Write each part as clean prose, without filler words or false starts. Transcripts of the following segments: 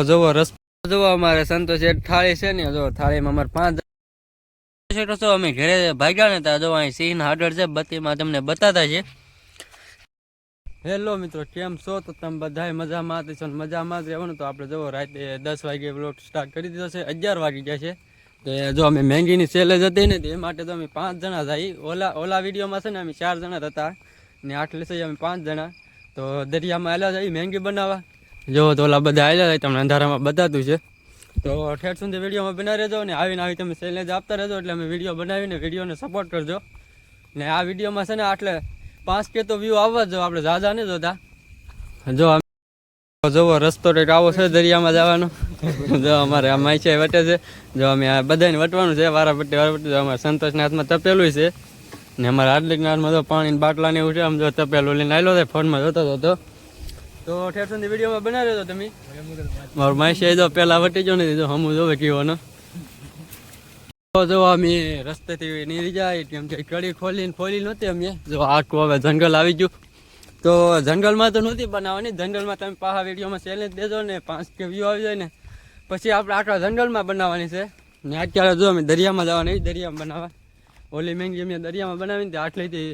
જોવો રસ્તો જોવો અમારે સંતોષ થાળી છે ને જો થાળીમાં અમારે 5 તો અમે ઘરે ભાગ્યા ને ત્યાં જો અહીં સિંહ હાડર છે બત્તીમાં તમને બતાતા છે. હેલો મિત્રો કેમ છો? તો તમે બધા મજામાં છો ને મજામાં જ રહેવાનું. તો આપણે જો રાતે 10 વાગે બ્લોગ સ્ટાર્ટ કરી દીધો છે. 11 વાગી ગયા છે. તો જો અમે મેંગીની સેલેજ હતી ને એ માટે તો અમે 5 જણા જઈ. ઓલા વિડીયોમાં છે ને અમે 4 જણા હતા ને આટલે છે અમે 5 જણા. તો દરિયામાં આવેલા જઈ મેંગી બનાવવા. જો તો ઓલા બધા આવેલા જાય તમને અંધારામાં બતાતું છે. તો ઠેઠ સુધી વિડીયોમાં બના રહેજો ને આવી તમે સેલેજ આપતા રહેજો એટલે અમે વિડીયો બનાવીને વિડીયોને સપોર્ટ કરજો. ને આ વિડીયોમાં છે ને આટલે 5K તો વ્યૂ આવવા જો આપણે ઝાઝા નહીં જોતા. જો જોવો રસ્તો કંઈક આવો છે દરિયામાં જવાનો. જો અમારે આ માઈચાઈ વટે છે. જો અમે આ બધાને વટવાનું છે વારા વટે અમારે સંતોષના હાથમાં તપેલું છે ને અમારા હાર્દિકના હાથમાં તો પાણીની બાટલાને એવું છે. આમ જો તપેલું લઈને આવેલો છે ફોનમાં જોતો હતો. તો ઠેર સુધી વિડીયોમાં બનાવી રહ્યો તમે. મારું માઈચાઈ જો પહેલાં વટી ગયો નથી જો હમું જોવે કેવાનો. જો અમે રસ્તેથી નીકળી જાય કેમ કે કડી ખોલી નહોતી અમે. જો આખું હવે જંગલ આવી ગયું. તો જંગલમાં તો નહોતી બનાવવાની. જંગલમાં તમે પાછા વિડીયોમાં ચેલેન્જ દેજો ને 5K વ્યૂ આવી જાય ને પછી આપણે આખા જંગલમાં બનાવવાની છે. ને અત્યારે જો અમે દરિયામાં જવાની દરિયામાં બનાવવા. ઓલી મેંગી અમે દરિયામાં બનાવીને તે આટલેથી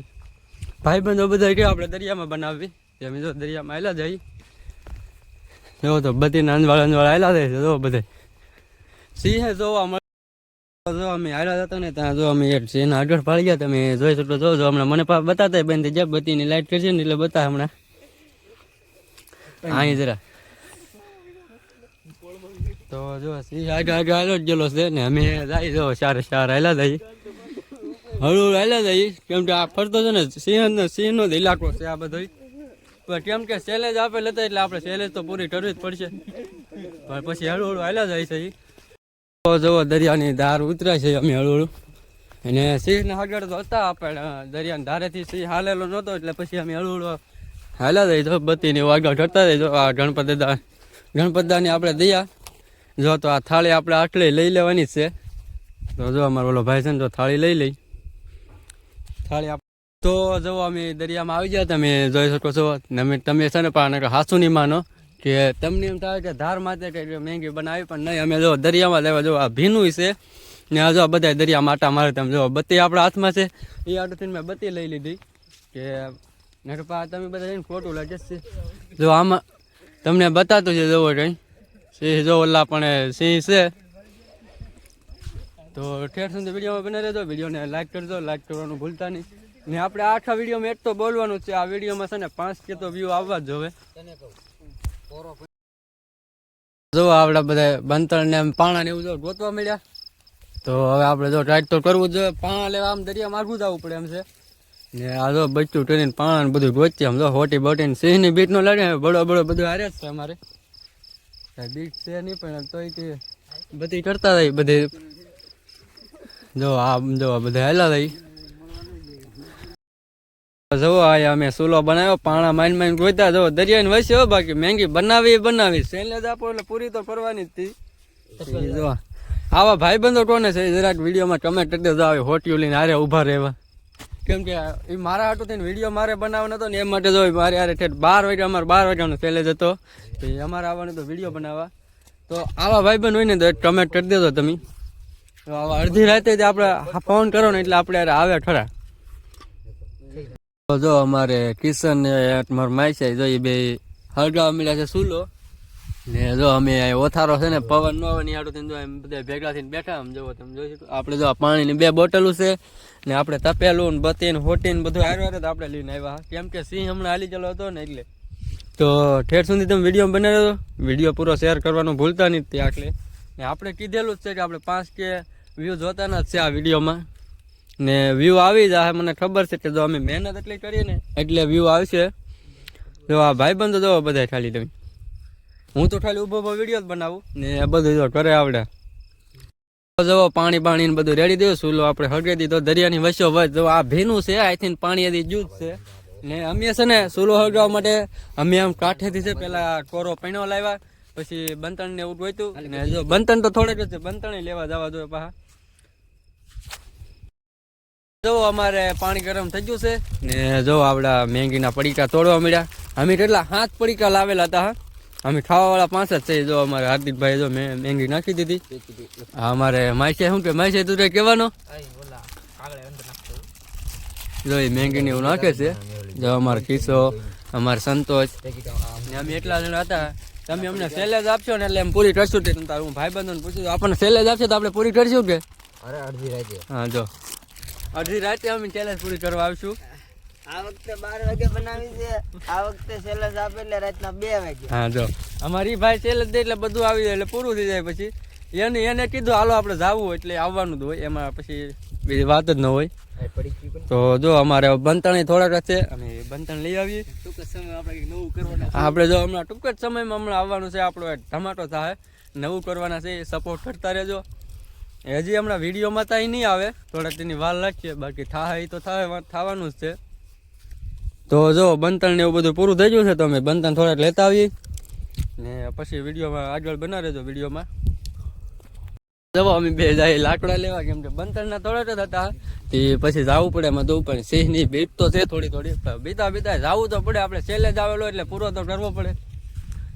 ભાઈબંધો બધા કે આપણે દરિયામાં બનાવવી. અમે જો દરિયામાં આવેલા જઈ. જો તો બધી અંજવાળ આવેલા જાય છે. જો બધે સિંહ જોવા મળે. જો અમે આવ્યા હતા ને ત્યાં જો અમે એક સિંહ આગળ પાડી ગયા. તમે જોઈ શકો જો હમણાં મને બતાતા બેન જે બત્તીની લાઈટ કરશે ને એટલે બતા હમણાં અહીં જરા. તો જો સિંહ આગળ આવ્યો જ ગયેલો છે ને અમે જાય જો 4 આવેલા જઈએ હળવું આવેલા જઈએ. કેમ કે આ ફરતો છે ને સિંહનો જ ઇલાકો છે આ બધો. પણ કેમ કે સેલેજ આપે લેતા એટલે આપણે સેલેજ તો પૂરી કરવી જ પડશે. પણ પછી હળવું આવેલા જાય છે. તો જુઓ દરિયાની ધાર ઉતરાય છે અમે હળવું. અને સિંહને આગળ તો હતા આપણે દરિયાની ધારેથી સિંહ હાલેલો નહોતો એટલે પછી અમે હળવું હાલ્યા જઈએ. તો બત્તીની આગળ કરતા જઈએ. જો આ ગણપતદાની આપણે દયા. જો તો આ થાળી આપણે આટલે લઈ લેવાની જ છે. તો જો અમારો ઓલો ભાઈ છે ને તો થાળી લઈ લઈ થાળી. તો જો અમે દરિયામાં આવી ગયા તમે જોઈ શકો છો. તમે છે ને પણ હાસુ નહીં માનો કે તમને એમ થાય કે ધાર માથે કંઈક મેંગી બનાવી પણ નહીં. અમે જો દરિયામાં લેવા જો આ ભીનું છે ને આ જો બધા દરિયામાં આટા મારે. તમે જો બત્તી આપણા હાથમાં છે એ આટુથી મેં બત્તી લઈ લીધી કે નકર તમે બધા એને ખોટું લાગે છે. જો આમાં તમને બતાતું છે જોવો કંઈ સિંહ જો ઓલા પણ સિંહ છે. તો ઠેઠ સુધી વિડીયોમાં બને રહેજો. વિડીયોને લાઈક કરજો. લાઈક કરવાનું ભૂલતા નહીં. ને આપણે આખા વિડીયોમાં એક તો બોલવાનું છે. આ વિડીયોમાં છે ને 5K તો વ્યૂ આવવા જ જોવે. જો આપડા બધા બંતળ ને પાણા ને એવું જો ગોતવા મળ્યા. તો હવે આપણે જો ટ્રાય તો કરવું જ જોઈએ. પાણા લેવા આમ દરિયા માર્ગું જવું પડે એમ છે. ને આ જો બચ્ચું ટ્રેન પાણા ને બધું ગોચીએ આમ જો હોટી બોટીને સિંહની બીટ નો લાગે બળો બધું હારે જ છે અમારે. કઈ બીટ છે નહીં પણ તોય તે બધી કરતા જાય બધી. જો આ જો બધા હેલા જાય. જવો આ અમે સુલો બનાવ્યો પાણા માઇન ગોતા. જો દરિયાની વસે હો બાકી મેંગી બનાવી સેલેજ આપો એટલે પૂરી તો કરવાની જ હતી. જો આવા ભાઈબંધો કોને છે જરાક વિડીયોમાં કમેન્ટ કરી દેજો. આવે હોટિયું લઈને હારે ઊભા રહેવા. કેમ કે એ મારા હાટું થઈને વિડીયો મારે બનાવવાનો હતો ને એ માટે જો મારે યાર ઠેઠ 12 વાગે અમારે 12 વાગ્યાનો સેલેજ હતો. તો અમારે આવવાનું તો વિડીયો બનાવવા. તો આવા ભાઈબંધ હોય ને તો કમેન્ટ કરી દેજો તમે. તો આવા અડધી રાતે જ આપણે ફોન કરો ને એટલે આપણે યાર આવે ખરા. જો અમારે કિશન ને મારું માઈચાઈ જો એ બે હળગાવા મળ્યા છે સુલો. ને જો અમે ઓથારો છે ને પવન ન આવે ને આડું જો એમ બધા ભેગા થઈને બેઠા. આમ જોવો તમે જોઈ શકો. આપણે જો પાણીની 2 બોટલું છે ને આપણે તપેલું ને બત્તી ને હોટી ને બધું હાર્યું આપણે લઈને આવ્યા. કેમ કે સિંહ હમણાં હાલી ચાલો હતો ને એટલે. તો ઠેર સુધી તમે વિડીયો બનાવ્યો. વિડીયો પૂરો શેર કરવાનું ભૂલતા નહીં ત્યાં આટલે. ને આપણે કીધેલું જ છે કે આપણે 5K વ્યૂ જોતાના જ છે આ વિડીયોમાં. ને વ્યૂ આવી જાય મને ખબર છે કે જો અમે મહેનત એટલી કરીએ ને એટલે વ્યૂ આવશે. જો આ ભાઈબંધો જો બધા ખાલી તમે. હું તો ખાલી ઊભો વિડીયો જ બનાવું ને બધું જો કરે આવડે. જો પાણી ને બધું રેડી દઉં. સુલો આપણે હળગાવી દીધો દરિયાની વચ્ચો વચ. જો આ ભીનું છે આથી પાણી એથી જૂજ છે. ને અમે છે ને સુલો હળગાવવા માટે અમે આમ કાંઠેથી છે પેલા કોરો પૈણો લાવ્યા. પછી બંતણ ને એવું ગોતું ને જો બંતણ તો થોડેક જ છે. બંતણ લેવા જવા જોઈએ પાછા. જો અમારે પાણી ગરમ થઈ ગયું છે ને જો આપડા મેંગીના પડીકા તોડવા મળ્યા. અમે કેટલા 7 પડીકા લાવેલા હતા. અમે ખાવાવાળા 5 જ છે. જો અમારે હાર્દિકભાઈ જો મેં મેંગી નાખી દીધી. અમારે માઈસે શું કે માઈસે તું કહેવાનો જો એ મેંગી ને એવું નાખે છે. જો અમારો કિસ્સો અમારો સંતોષ ને અમે એટલા જણા હતા. તમે અમને સેલેજ આપશો ને એટલે એમ પૂરી કરશું. તે તારું ભાઈ બંધોને પૂછ્યું આપણને સેલેજ આપશે તો આપણે પૂરી કરશું કે અડધી રાતે. હા જો અડધી રાતે અમે ચેલેન્જ પૂરી કરવા આવશું. આ વખતે 12 વાગે બનાવી છે. આ વખતે સેલેજ આપે એટલે રાતના 2 વાગે. હા જો અમારી ભાઈ ચેલેન્જ દે એટલે બધું આવી જાય એટલે પૂરું થઈ જાય. પછી એને કીધું હાલો આપણે જાવું એટલે આવવાનું જ હોય. એમાં પછી બીજી વાત જ ન હોય. તો જો અમારે બંતણ થોડાક છે અમે બંતણ લઈ આવીએ. ટૂંક સમય આપણે નવું કરવાના આપણે જો હમણાં ટૂંક જ સમયમાં હમણાં આવવાનું છે. આપણો ટમાટો થાય નવું કરવાના છે. સપોર્ટ કરતા રહેજો. હજી હમણાં વિડીયોમાં તો નહીં આવે. થોડાક તેની વાર લાગશે. બાકી થાય એ તો થવાનું જ છે. તો જો બંતણ ને એવું બધું પૂરું થઈ ગયું છે. તો અમે બંતણ થોડાક લેતા આવીએ ને પછી વિડીયોમાં આગળ બના રહેજો. વિડીયોમાં જવા અમે બે જાય લાકડા લેવા કેમ કે બંતણના થોડાક જ હતા. તે પછી જવું પડે એમાં જવું પડે. સિંહની બીક તો છે થોડી બીતા જવું તો પડે. આપણે સેલેજ આવેલો એટલે પૂરો તો કરવો પડે.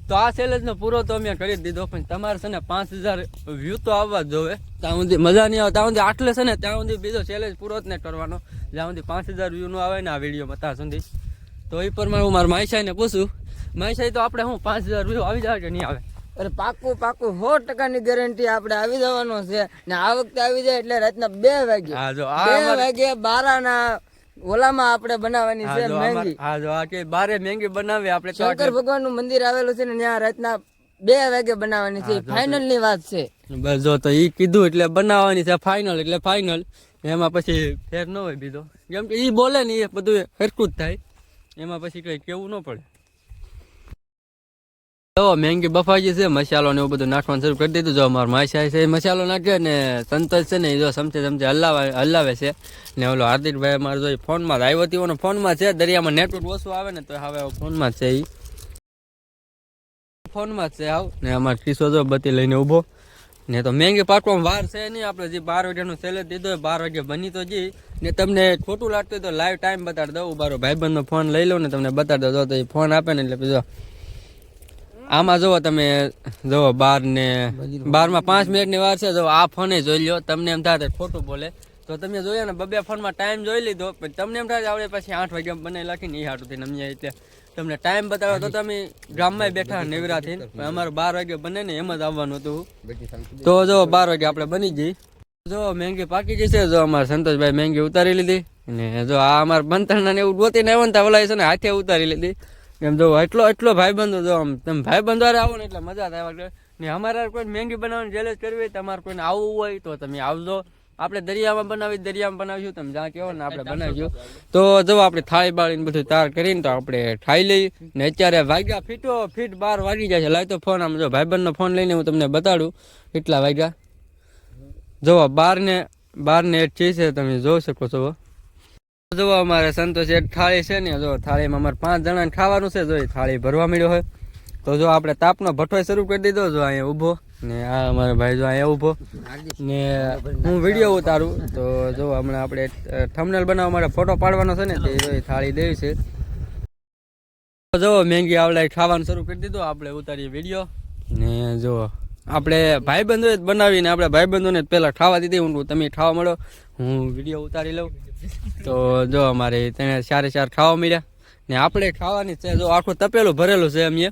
તો આ સેલેજનો પૂરો તો અમે કરી દીધો. પણ તમારે છે ને 5000 વ્યૂ તો આવવા જ જોવે. ત્યાં સુધી મજા નહીં આવે. ત્યાં સુધી આટલે છે ને ત્યાં સુધી બીજો સેલેજ પૂરો જ નહીં કરવાનો. જ્યાં સુધી 5000 વ્યૂ નો આવે ને આ વિડીયોમાં ત્યાં સુધી. તો એ પ્રમાણે હું મારા માઈસાઈને પૂછું. માઈસાઈ તો આપણે હું 5000 વ્યૂ આવી જાય કે નહીં આવે? અરે પાકું 100%ની ગેરંટી આપણે આવી જવાનો છે. ને આ વખતે આવી જાય એટલે રાતના 2 વાગે. હા જો 2 વાગે બારાના ઓલામાં આપણે બનાવવાની છે મેંગી. હા જો આ કે બારે મેંગી બનાવી આપણે. શંકર ભગવાન નું મંદિર આવેલું છે ને ત્યાં રાતના 2 વાગે બનાવવાની છે. ફાઇનલ ની વાત છે. બસ જો તો ઈ કીધું એટલે બનાવવાની છે. ફાઇનલ એટલે ફાઇનલ. એમાં પછી ફેર ન હોય બીજો. કેમ કે ઈ બોલે ને એ બધું સરખું જ થાય. એમાં પછી કઈ કેવું ન પડે. જો મેંગી બફાઈ છે. મસાલો ને એવું બધું નાખવાનું શરૂ કરી દીધું. જો અમારો માસા છે મસાલો નાખે ને સંતોષ છે ને એ જો સમજે હલાવે છે. ને ઓલો હાર્દિકભાઈ અમારે જો ફોનમાં આવ્યો હતો. ફોનમાં છે. દરિયામાં નેટવર્ક ઓછું આવે ને તો હવે ફોનમાં જ છે. એ ફોનમાં જ છે આવ ને અમારે કિસ્સો જો બત્તી લઈને ઊભો ને. તો મેંગી પાકવામાં વાર છે નહીં. આપણે જે 12 વાગ્યાનો સેલેજ દીધો 12 વાગે બની તો જી ને. તમને ખોટું લાગતું તો લાઈવ ટાઈમ બતાડી દઉં. બારો ભાઈબંધનો ફોન લઈ લો ને તમને બતાડી દો. તો એ ફોન આપે ને એટલે જો આમાં જુઓ તમે જુઓ 12 માં 5 મિનિટની વાર છે. જો આ ફોને જોઈ લો. તમને એમ થાય ખોટું બોલે તો તમે જોયો ને 2 ફોનમાં ટાઈમ જોઈ લીધો. પણ તમને એમ થાય આપણે પછી 8 વાગ્યા બનાવી રાખીને એ હાટું થઈને અમને એટલે તમને ટાઈમ બતાવ્યો તો તમે ગામમાં બેઠા નેવરા થઈને. અમારે 12 વાગે બને ને એમ જ આવવાનું હતું. તો જો 12 વાગે આપણે બની જઈ. જો મેંગી પાકી ગઈ છે. જો અમારે સંતોષભાઈ મેંગી ઉતારી લીધી ને. જો આ અમારે બંતણના ને એવું ગોતીને આવ્યો ને ઓલા છે ને હાથે ઉતારી લીધી. એમ જો એટલો ભાઈબંધો જો આમ તમે ભાઈબંધો આવો ને એટલે મજા થાય. ને અમારે કોઈ મેંગી બનાવવાની ચેલેન્જ કરવી હોય તમારે કોઈને આવવું હોય તો તમે આવજો. આપણે દરિયામાં બનાવીશું. તમે જ્યાં કહો ને આપણે બનાવીશું. તો જો આપણે થાળી બાળીને બધું તૈયાર કરીને તો આપણે ખાઈ લઈ ને. અત્યારે વાગ્યા ફીટ 12 વાગી જાય છે. લાવ તો ફોન આમ જો ભાઈબંધનો ફોન લઈને હું તમને બતાડું કેટલા વાગ્યા. જો 12 ને 8 છે. તમે જોઈ શકો છો. જો અમારે સંતોષ એક થાળી છે ને. જો થાળીમાં અમારે 5 જણાને ખાવાનું છે. જો થાળી ભરવા મળ્યો હોય તો જો આપણે તાપનો ભઠ્ઠો શરૂ કરી દીધો. જો અહીંયા ઊભો ને આ અમારો ભાઈ જો અહીંયા ઊભો ને હું વિડીયો ઉતારું. તો જો હમણાં આપણે થંબનેલ બનાવવા માટે ફોટો પાડવાનો છે ને. તે જો થાળી દેવી છે. જો મેંગી આવડે ખાવાનું શરૂ કરી દીધું. આપણે ઉતારીએ વિડીયો ને. જો આપણે ભાઈબંધોએ બનાવીને આપણે ભાઈબંધોને પહેલાં ખાવા દીધી. હું તમે ખાવા મળો હું વિડીયો ઉતારી લઉં. તો જો અમારે તેને 4 ખાવા મળ્યા ને. આપણે ખાવાની છે. જો આખું તપેલું ભરેલું છે. અમે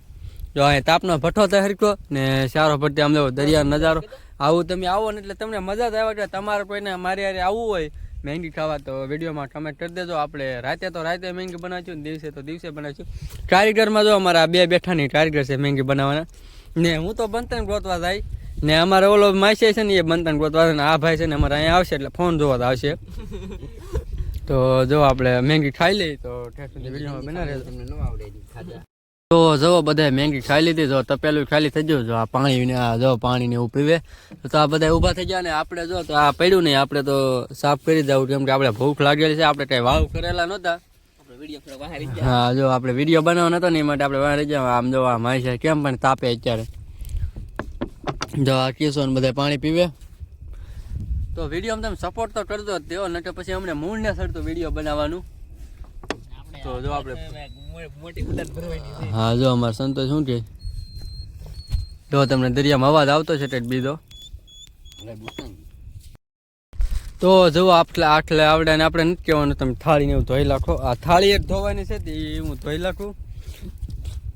જો અહીંયા તાપનો ભઠ્ઠો થાય હરખો ને. સારો ભટ્ટી આમ દરિયા નજારો. આવું તમે આવો ને એટલે તમને મજા જ આવે. તમારે કોઈને મારી હારે આવવું હોય મેંગી ખાવા તો વિડીયોમાં કમેન્ટ કરી દેજો. આપણે રાતે મેંગી બનાવીશું ને દિવસે તો દિવસે બનાવીશું. કારીગરમાં જો અમારા 2 બેઠાની કારીગર છે મેંગી બનાવવાના ને. હું તો બંતણ ગોતવા જાય ને. અમારે ઓલો માસે છે ને એ બંતણ ગોતવા ને. આ ભાઈ છે ને અમારે અહીંયા આવશે એટલે ફોન જોવા આવશે. તો જો આપણે મેંગી ખાઈ લઈ તો વિડીયોમાં બના રહેજો. તમને ન આવડે ખાધા. તો જો બધા મેંગી ખાઈ લીધી. જો તપેલું ખાલી થઈ ગયું. જો આ પાણી ને આ જો પાણી ને એવું પીવે તો આ બધા ઊભા થઈ ગયા ને. આપણે જો તો આ પડ્યું નહીં. આપણે તો સાફ કરી દઉં કેમ કે આપણે ભૂખ લાગેલી છે. આપણે કઈ વાવ કરેલા નહોતા. હા જો આપણે વિડીયો બનાવવાનો હતો ને એ માટે આપણે બહાર રહી ગયા. આમ જો આ માય છે કેમ પણ તાપે અત્યારે. જો આ કિસો ને બધા પાણી પીવે. તો વિડીયોમાં તમે સપોર્ટ તો કરજો જ તેઓ નકે પછી અમને મૂળ ને સડતું વિડીયો બનાવવાનું. તો જો આપણે હા જો અમારે સંતોષ શું કે જો તમને દરિયામાં અવાજ આવતો છે એટલે બીજો તો જુઓ આટલે આવડે ને આપણે નથી કહેવાનું તમે થાળીને એવું ધોઈ નાખો. આ થાળી એક ધોવાની છે તે હું ધોઈ નાખું.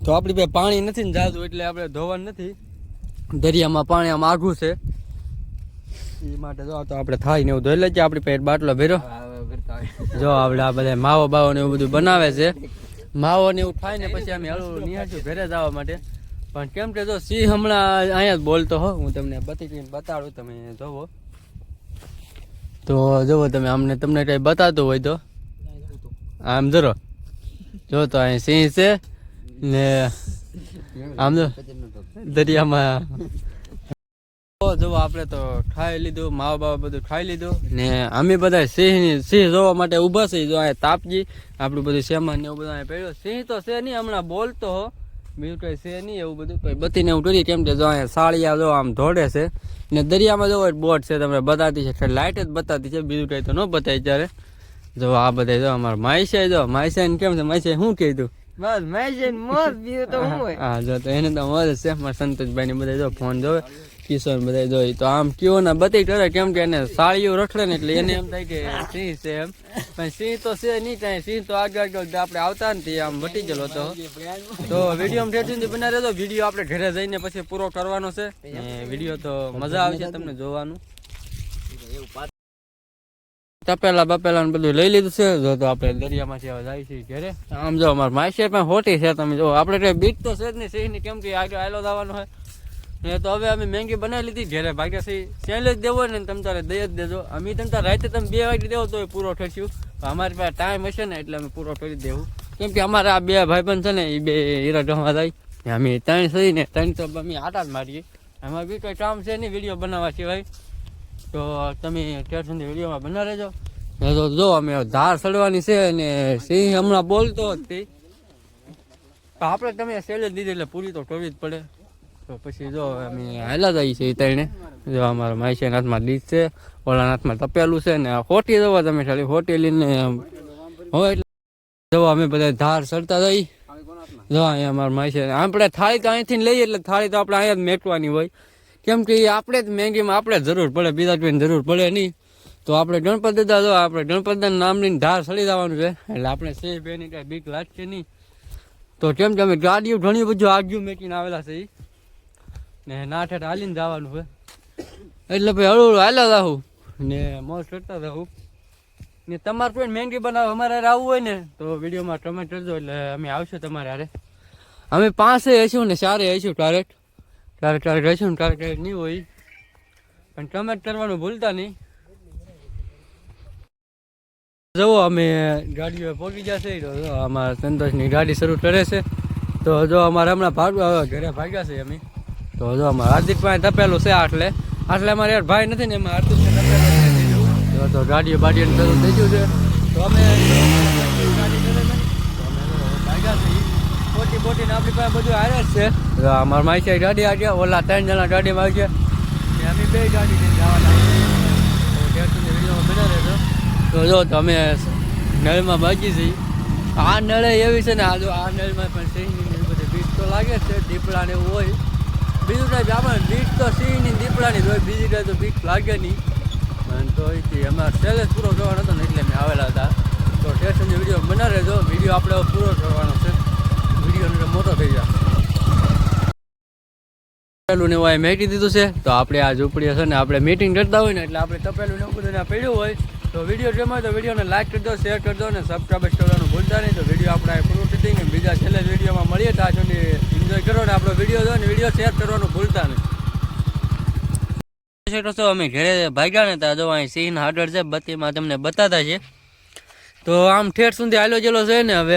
તો આપણી પાસે પાણી નથી ને જાજુ એટલે આપણે ધોવાનું નથી. દરિયામાં પાણી આમ આઘું છે એ માટે જો તો આપણે થાળીને એવું ધોઈ લઈએ. આપણી પાસે બાટલો ભર્યો. જો આપણે આ બધા માવો બાવો ને એવું બધું બનાવે છે. માવો ને એવું થાય ને પછી અમે હળવું નિહાળ્યું ઘરે જવા માટે. પણ કેમ કે જો સિંહ હમણાં અહીંયા જ બોલતો હો, હું તમને બતાડું, તમે જોવો. તો જુઓ તમે અમને તમને કઈ બતાતું હોય તો આમ જરો જો તો અહીં સિંહ છે ને આમ જો દરિયામાં. જો આપણે તો ખાઈ લીધું, માવા બાવા બધું ખાઈ લીધું ને અમે બધા સિંહ જોવા માટે ઊભા છે. જો અહીંયા તાપજી આપણું બધું સામાન ને એવું બધું અહીંયા પડ્યું. સિંહ તો છે નહીં, હમણાં બોલતો હો, બીજું કઈ છે નહીં એવું બધું. કઈ બતીને એવું કરીએ કેમ કે જો અહીંયા સાળિયા જો આમ ધોડે છે ને દરિયામાં જો બોટ છે તમને બતાતી છે, લાઇટ જ બતાતી છે, બીજું કઈ તો ન બતાય. ત્યારે જો આ બધા જો અમારા માઈસાઈ જો માઈસાઈ કેમ છે, માઈસાઈ શું કીધું બસ માઈસાઈ મોજ બીજું તો શું હોય. હા જો તો એને તો મોજ છે. મારા સંતોષભાઈ ને બધા જો ફોન જોવે, કિશોર બધા જોઈ તો આમ કયો ને બધી કરે કેમ કે એને સાળીઓ રખડે ને એટલે એને એમ થાય કે સિંહ છે એમ. પણ સિંહ તો છે નહીં કાંઈ. સિંહ તો આગળ આપણે આવતા નથી આમ વટી ગયેલો હતો. તો વિડીયો ઠેઠ સુધી બના રહેજો. વિડીયો આપણે ઘરે જઈને પછી પૂરો કરવાનો છે. વિડીયો તો મજા આવશે તમને જોવાનું. તપેલા બપેલા ને બધું લઈ લીધું છે. જો તો આપણે દરિયામાંથી હવે જાય છે ઘરે. આમ જો અમારે માઈસે પણ હોટી છે. તમે જો આપણે કઈ બીક તો છે જ નહીં સિંહ ની, કેમ કે આગળ આયલો જવાનું હોય. એ તો હવે અમે મેંગી બનાવી લીધી ઘરે. ભાગ્યા છે સેલ જ દેવો ને તમે તારે દઈ જ દેજો. અમે તમે તારે રાતે તમે 2 વાગે દેવો તો પૂરો થશું. અમારી પાસે ટાઈમ હશે ને એટલે અમે પૂરો કરી દેવું. કેમ કે અમારા આ 2 ભાઈબંધ છે ને એ 2 હીરા ઢોવા જાય. અમે 3 થઈ ને 3 તો અમે આટા જ મારીએ. એમાં બી કંઈ કામ છે નહીં વિડીયો બનાવવા સિવાય. તો તમે ત્યાં સુધી વિડીયોમાં બના રહેજો. તો જો અમે ધાર સડવાની છે ને સિંહ હમણાં બોલતો હતી. આપણે તમે સેલ જ દીધી એટલે પૂરી તો કરવી જ પડે. તો પછી જો અમે હાલા જઈએ છીએ ત્રણે. જો અમારા માઈસેના હાથમાં ડીશ છે, ઓલાના હાથમાં તપેલું છે ને હોટી જવા તમે ખાલી હોટી લઈને હોય એટલે જો અમે બધા ધાર સડતા જઈ. જો અહીંયા અમારા માઈસે આપણે થાળી તો અહીંથી લઈએ એટલે થાળી તો આપણે અહીંયા જ મેકવાની હોય. કેમ કે આપણે જ મેંગીમાં આપણે જરૂર પડે, બીજા કોઈને જરૂર પડે નહીં. તો આપણે ગણપત દાદા જો આપણે ગણપત દાદા નામની ધાર સડી જવાનું છે એટલે આપણે સેફ એની કાંઈ બીક લાગશે નહીં. તો કેમ કે અમે ગાડીઓ ઘણી બધું આગિયું મેકીને આવેલા છે ને ના ઠેઠ હાલીને જવાનું છે એટલે ભાઈ હળવું હાલ્યા જાઉં ને મોજ કરતા જાઉં. ને તમારે કોઈ મેંગી બનાવો અમારે આવવું હોય ને તો વિડીયોમાં કમેન્ટ કરજો એટલે અમે આવશું તમારે હારે. અમે 5 હશું ને 4 હશું. ક્યારેક રહીશું ને ક્યારેક નહીં હોય. પણ કમેન્ટ કરવાનું ભૂલતા નહીં. જુઓ અમે ગાડીઓ પહોંચી જશે. તો જો અમારા સંતોષની ગાડી શરૂ કરે છે. તો જો અમારે હમણાં ઘરે ભાગ્યા છે અમે. તો જો અમારે હાર્દિક પાસે તપેલું છે. આટલે અમારે યાર ભાઈ નથી ને એમાં હાર્દિક તપેલું તો ગાડીઓ બાડીઓને શરૂ થઈ ગયું છે. તો અમે ગાડી કરે ને ભાગ્યા છે પોટીને આપણી પાસે બધું હારે જ છે. તો અમારા માઈસાઈ ગાડી આવ્યા, ઓલા 3 જણા ગાડીમાં આવી ગયા ને અમે 2 ગાડી લઈને જવાના. વિડીયોમાં બના રહેજો. તો જો તમે નળમાં બાકી છે. આ નળે એવી છે ને આ જો આ નળમાં પણ સિંહની બધી બીક તો લાગે જ છે. દીપડા ને એવું હોય. બીજું કાંઈ આપણે બીક તો સિંહની દીપડાની જ હોય, બીજી કાંઈ તો બીક લાગે નહીં. અને તો એથી અમારે સેલેસ પૂરો કરવાનો હતો ને એટલે અમે આવેલા હતા. તો સ્ટેશનની વિડીયો બના રહેજો. વિડીયો આપણે પૂરો કરવાનો છે. વિડીયો મોટો થઈ જાય તપેલું ને એવું મેકી દીધું છે. તો આપણે આ ઝૂંપડી છે ને આપણે મીટિંગ કરતા હોય ને એટલે આપણે તપેલું ને એવું બધું પડ્યું હોય. તો વિડીયો ગમે તો વિડીયોને લાઈક કરજો, શેર કરજો અને સબસ્ક્રાઈબ કરવાનું ભૂલતા નહીં. તો વિડીયો આપણે પૂરું કરી દઈએ. બીજા છેલ્લે વિડીયોમાં મળીએ ત્યાં સુધી એન્જોય કરો ને આપણો વિડીયો જો ને વિડીયો શેર કરવાનું ભૂલતા નહીં. અમે ઘરે ભાગ્યા ને ત્યાં જો અહીં સિંહ હાડર છે બત્તીમાં તમને બતાતા છે. તો આમ ઠેઠ સુધી હાલ્યો જેલો છે ને હવે